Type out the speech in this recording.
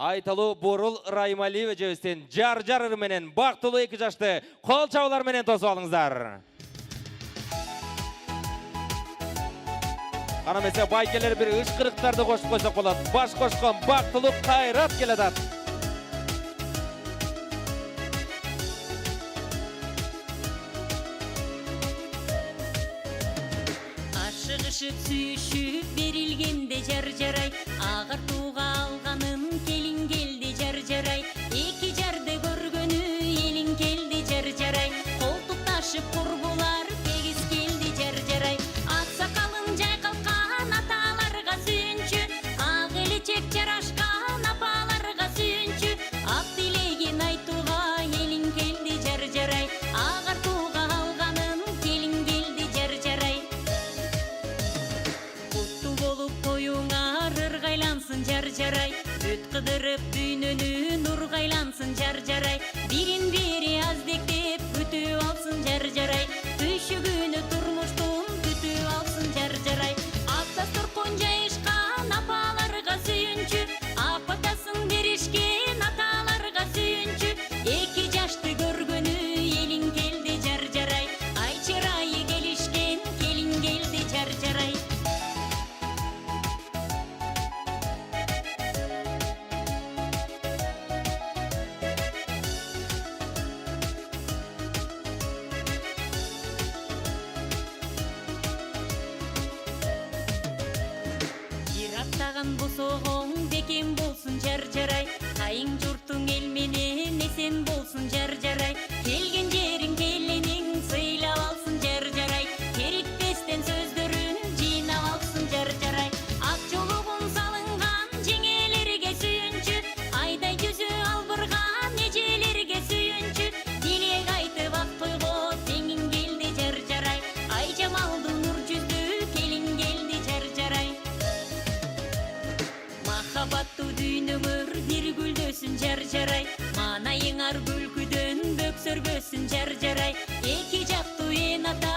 Айталуу Бурул Раймалиева жебестен жар менен бактылуу 2 жашты кол чабуулар менен тосуп алыңыздар. Ана месе байкелер бир ышкырыктарды кошуп койсок болот. Баш кошкон бактылуу Кайрат келатат. Ашыгышып сүйүшүп берилгенде жар-жарай, агартууга алганын келин келди жар-жарай, эки жарды көргөнү элин келди жар-жарай, колтукташып курбулар тегиз келди жар-жарай, ак сакалын жайкалткан аталарга сүйүнчү, ак элечек жарашкан апаларга сүйүнчү, ак тилегин айтууга элин келди жар-жарай, агартууга алганын келин келди жар-жарай. Кутту болуп тоюңар ыргайлансын жар-жарай, өт кыдырып дүйнөнү нургайлансын жар-жарай, бирин бири аздектеп күтүп алсын жар-жарай, түйшүгүнү турмуштун күтүп алсын жар-жарай, ак дасторкон жайышкан апаларга сүйүнчү, апатасын беришкен аталарга сүйүнчү, эки жашты көргөнү элин келди жар-жарай, ай чырайы келишкен келин келди жар-жарай. Аттаган босогоң бекем болсун жар-жарай, кайың журтуң эл менен эсен болсун жар-жарай, келген жериң келиниң сыйлап алсын жар-жарай, керикпестен сөздөрүн жыйнап алсын жар-жарай, ак жолугун салынган жеңелерге сүйүнчү, айдай жүзү албырган эжелерге сүйүнчү, дилек айтып ак тойго теңиң келди жар-жарай, ай жамалдуу нур жүздүү келин келди жар-жарай. Махабаттуу дүйнөңөр бир гүлдөсүн жар-жарай, маанайыңар күлкүдөн бөксөрбөсүн жар-жарай, эки жактуу эн ата